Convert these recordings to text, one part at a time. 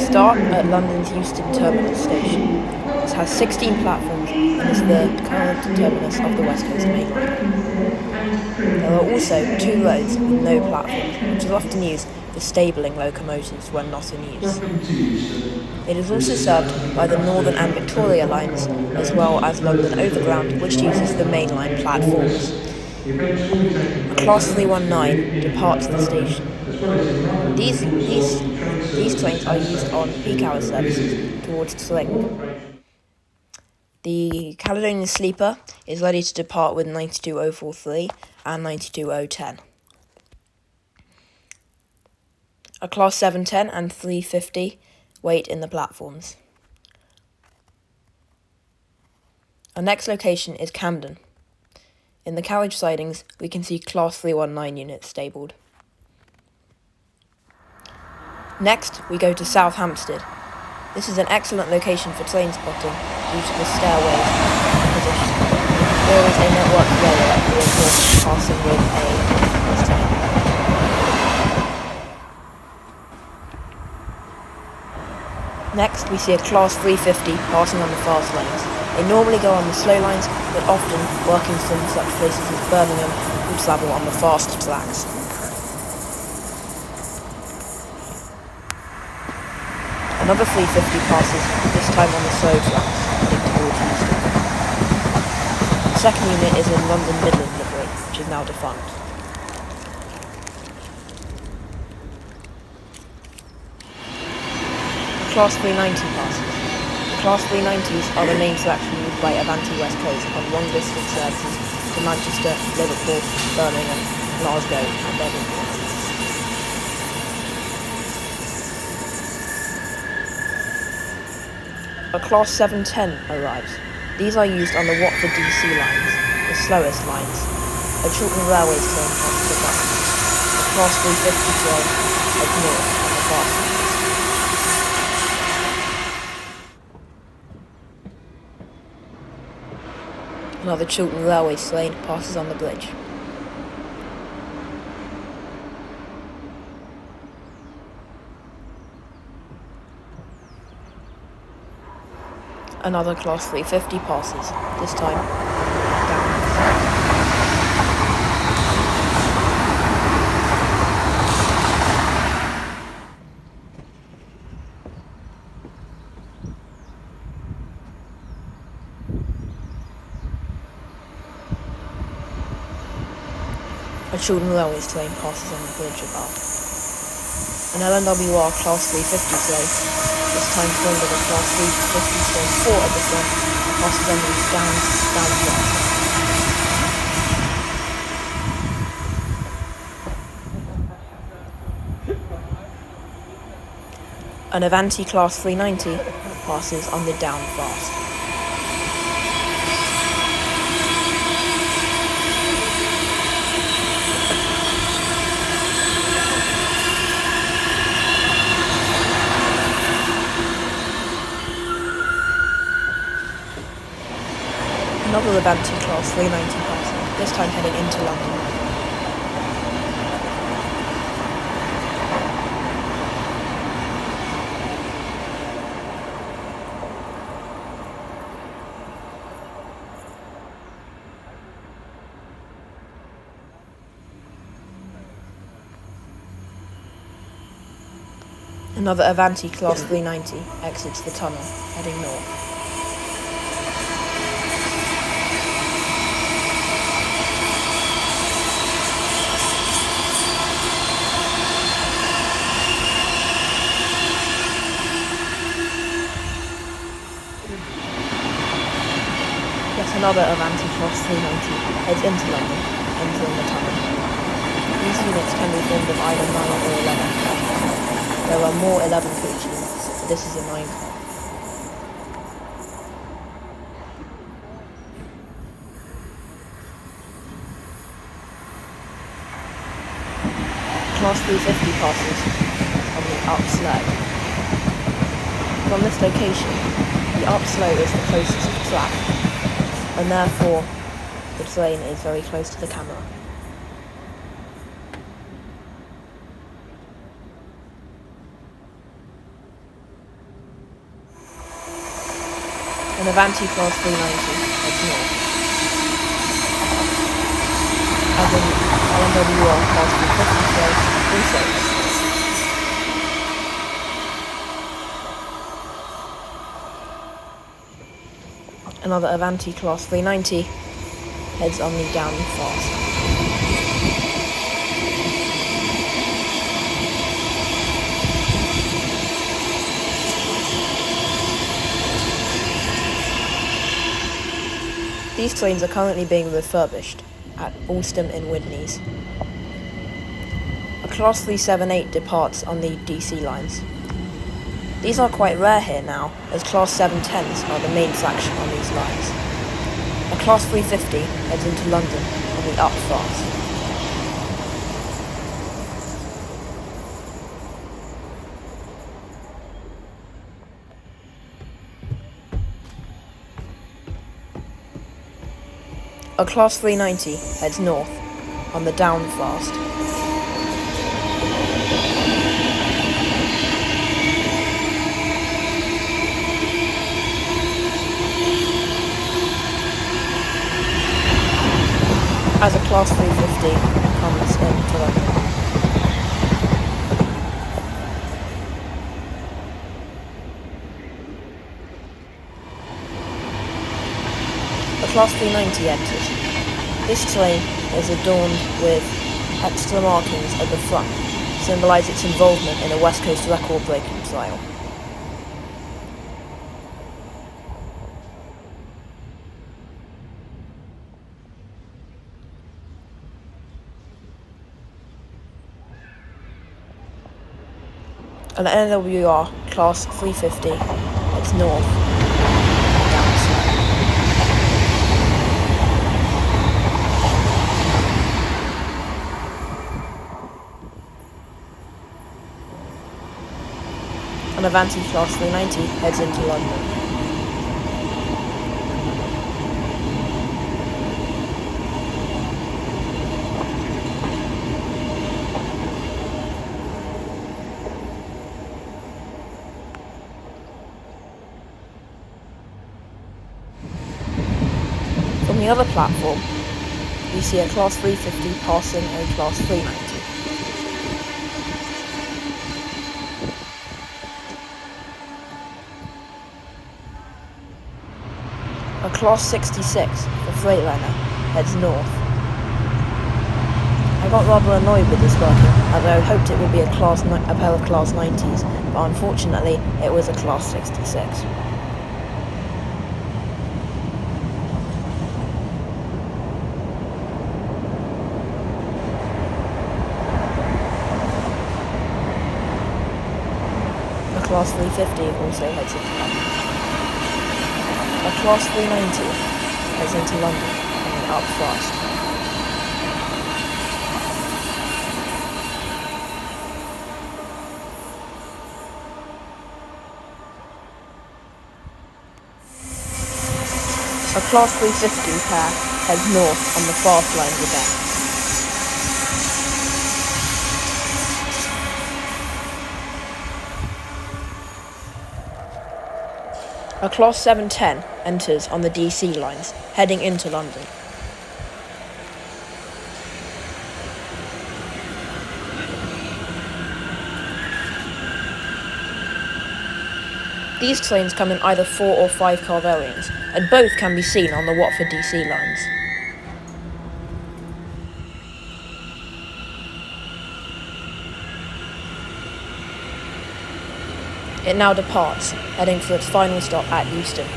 start at London's Euston Terminal Station. This has 16 platforms and is the current terminus of the West Coast Main Line. There are also 2 roads with no platforms, which is often used for stabling locomotives when not in use. It is also served by the Northern and Victoria lines, as well as London Overground, which uses the main line platforms. A Class 319 departs the station. These trains are used on peak hour services towards Sling. The Caledonian Sleeper is ready to depart with 92043 and 92010. A Class 710 and 350 wait in the platforms. Our next location is Camden. In the carriage sidings, we can see Class 319 units stabled. Next, we go to South Hampstead. This is an excellent location for train spotting due to the stairways position. There is a network rail reinforced passing with a train. Next, we see a Class 350 passing on the fast lanes. They normally go on the slow lines, but often, working from such places as Birmingham, will travel on the fast tracks. Another 350 passes, this time on the slow tracks, heading towards Euston. The second unit is in London Midland livery, which is now defunct. The Class 390 passes. The Class 390s are the main selection used by Avanti West Coast on long-distance services to Manchester, Liverpool, Birmingham, Glasgow and Edinburgh. A Class 710 arrives. These are used on the Watford DC lines, the slowest lines. A Chiltern Railways train passes the back. A Class 350 train heads north on the fast lines. Another Chiltern Railways train passes on the bridge. Another Class 350 passes, this time down. A Chiltern Railways train passes on the bridge above. An LNWR Class 350 train, this time formed of a Class 350 train 4 at the front, passes on the down track. An Avanti Class 390 passes on the down fast. Another Avanti Class 390 passing, this time heading into London. Another Avanti Class 390 exits the tunnel, heading north. Another Avanti Class 390 heads into London, entering the tunnel. These units can be formed of either 9 or 11. There are more 11 coach units, but this is a 9 car. Class 350 passes on the up slow. From this location, the up slow is the closest track, and therefore the train is very close to the camera. An Avanti Class 390 heads north. As in LNWR Class 350 train also heads north. Another Avanti Class 390 heads on the down fast. These trains are currently being refurbished at Alston in Widnes. A Class 378 departs on the DC lines. These are quite rare here now, as Class 710s are the main fraction on these lines. A Class 350 heads into London on the up fast. A Class 390 heads north on the down fast. As a Class 350 comes into London. A Class 390 enters. This train is adorned with extra markings at the front, to symbolise its involvement in a West Coast record-breaking trial. An LNWR Class 350 heads north down south. An Avanti Class 390 heads into London. From the other platform, we see a Class 350 passing a Class 390. A Class 66 for Freightliner heads north. I got rather annoyed with this working, as I hoped it would be a pair of Class 90s, but unfortunately it was a Class 66. A Class 350 also heads into London. A Class 390 heads into London and up fast. A Class 350 pair heads north on the fast lines again. A Class 710 enters on the DC lines, heading into London. These trains come in either 4 or 5 car variants, and both can be seen on the Watford DC lines. It now departs, heading for its final stop at Euston.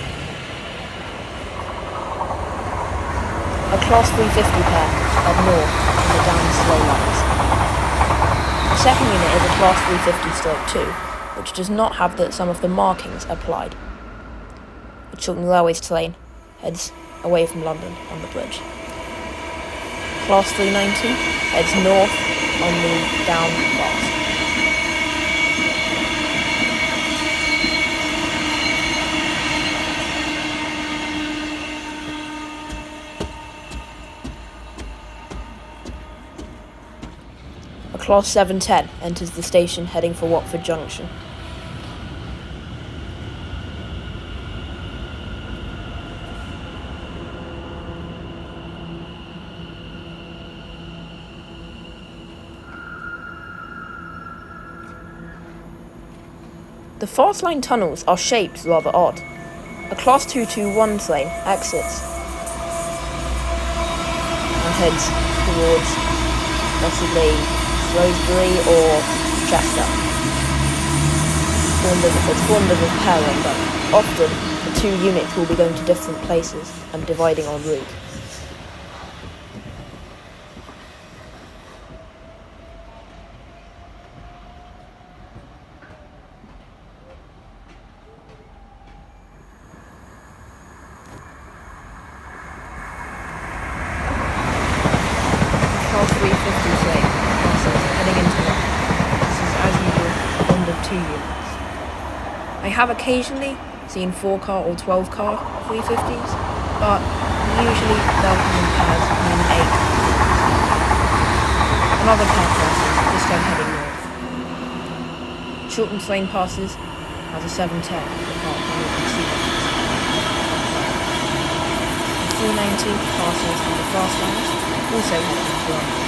A Class 350 pair head north on the down slow lines. The second unit is a Class 350/2, which does not have some of the markings applied. The Chiltern Railways train heads away from London on the bridge. Class 390 heads north on the down fast. A Class 710 enters the station heading for Watford Junction. The fast line tunnels are shaped rather odd. A Class 221 train exits and heads towards possibly Shrewsbury or Chester. It's formed of a pair, but often the two units will be going to different places and dividing en route. Class 350 train passes heading into London. This is as usual formed of two units. I have occasionally seen 4-car or 12-car 350s, but usually they'll come in pairs, meaning 8. Another pair passes, this time heading north. Chiltern train passes as a 710 depart from Northern Sea. The 390 passes on the fast lines, also heading to London.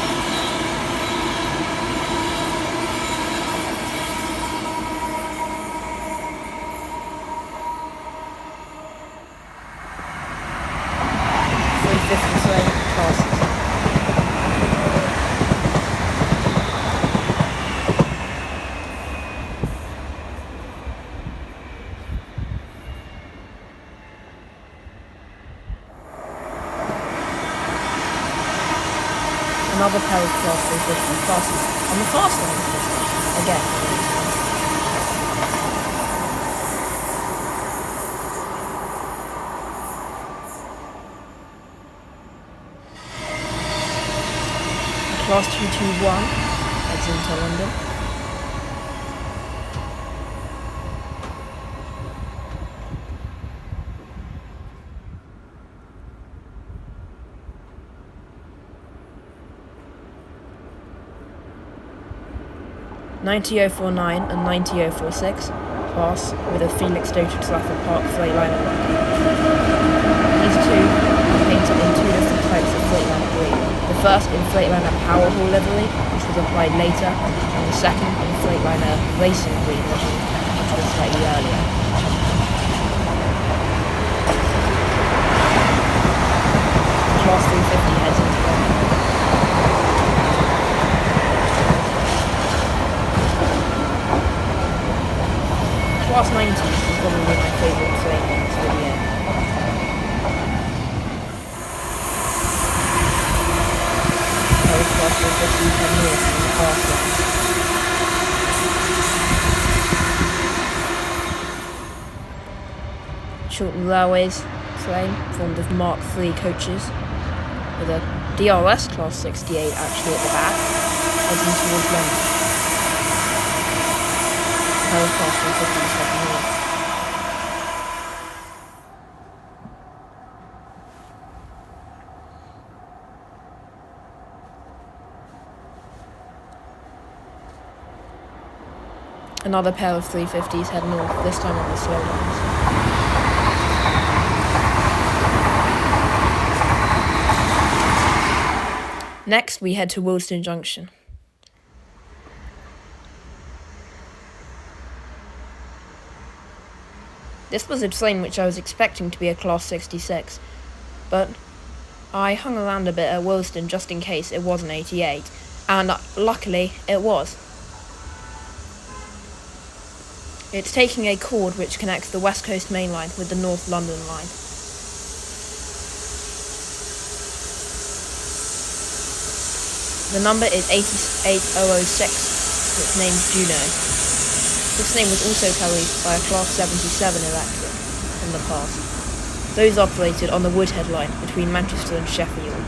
Another pair of Class 350 passes on the fast lines this time, again. Class 221 heads into London. (90.049) and (90.046) pass with a Felix Doter Trafford Park Freightliner line. These two are painted in two different types of Freightliner green. The first in Freightliner Power Hall livery, which was applied later, and the second in Freightliner Racing green, which was slightly earlier. Class 350 heads into London. Class 90 is probably my favourite train in this video. Those Class 350s head north from the fast line. Chiltern Railways train formed of Mark III coaches with a DRS Class 68 actually at the back, heading towards London. Class 350s heading north. Another pair of 350s head north, this time on the slow lines. Next, we head to Willesden Junction. This was a train which I was expecting to be a Class 66, but I hung around a bit at Willesden just in case it was an 88, and luckily it was. It's taking a chord which connects the West Coast Main Line with the North London line. The number is 88006, which named Juno. This name was also carried by a Class 77 electric in the past. Those operated on the Woodhead line between Manchester and Sheffield.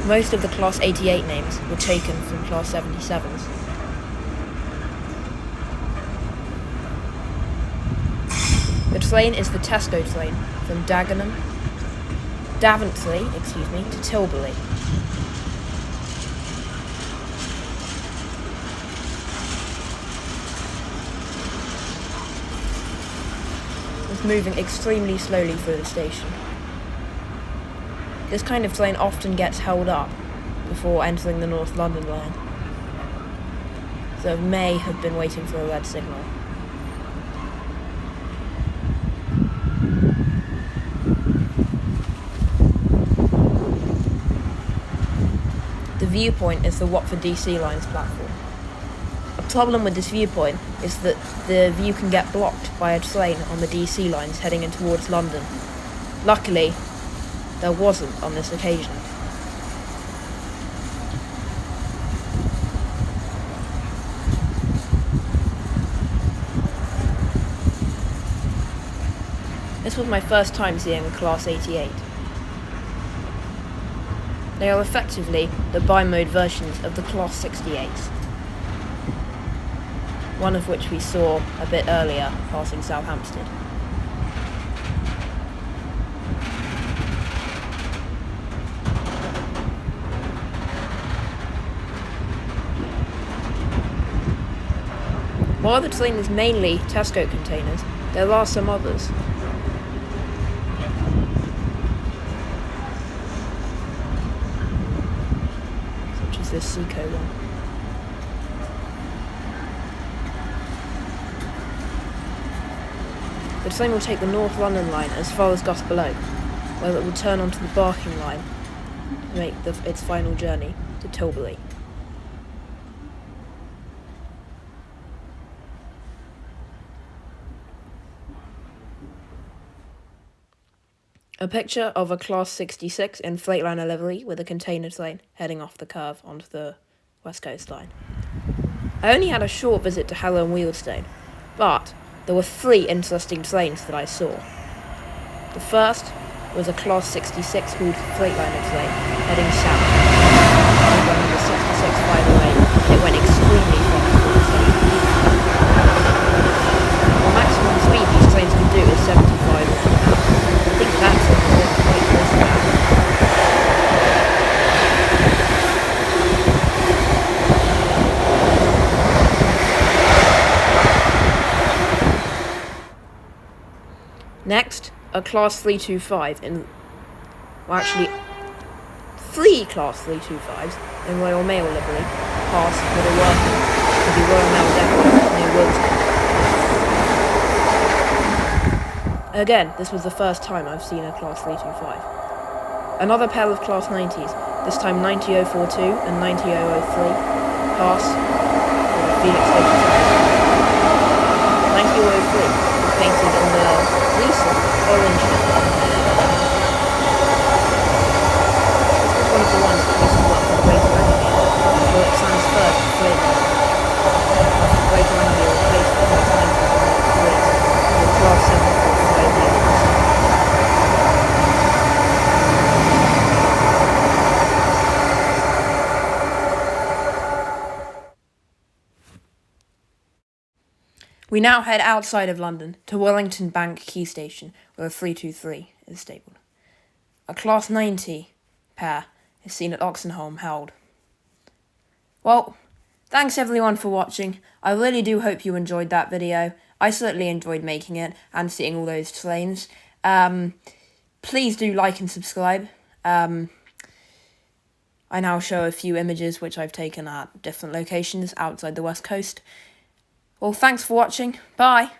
Most of the Class 88 names were taken from Class 77s. The train is the Tesco train from Daventry to Tilbury. It's moving extremely slowly through the station. This kind of train often gets held up before entering the North London line. that may have been waiting for a red signal. The viewpoint is the Watford DC line's platform. A problem with this viewpoint is that the view can get blocked by a train on the DC lines heading in towards London. Luckily, there wasn't on this occasion. This was my first time seeing a Class 88. They are effectively the bi-mode versions of the Class 68s, one of which we saw a bit earlier passing South Hampstead. While the train is mainly Tesco containers, there are some others. Such as this Seco one. The train will take the North London line as far as Goss Below, where it will turn onto the Barking line to make its final journey to Tilbury. A picture of a Class 66 in Freightliner livery with a container train heading off the curve onto the West Coast line. I only had a short visit to Harrow and Wealdstone, but there were 3 interesting trains that I saw. The first was a Class 66 hauled Freightliner train heading south. It went on the 66 508 and it went extremely fast for the train. The maximum speed these trains can do is 75 miles an hour. I think that's a quite close to that. Next, a Class 325 actually 3 Class 325s in Royal Mail livery passed Middle Working to the Royal Mail depot near Wilton. Again, this was the first time I've seen a Class 325. Another pair of Class 90s, this time 90042 and 90003, pass Phoenix Station. 90003 was painted in the recent orange colour. This was one of the ones that used to work for Greater Anglia before it transferred to Freightliner. After Greater Anglia replaced the Class 90s in Mark 3 with Class 745 units. We now head outside of London to Wellington Bank Quay Station, where a 323 is stabled. A Class 90 pair is seen at Oxenholme Held. Well, thanks everyone for watching. I really do hope you enjoyed that video. I certainly enjoyed making it and seeing all those trains. Please do like and subscribe. I now show a few images which I've taken at different locations outside the West Coast. Well, thanks for watching. Bye.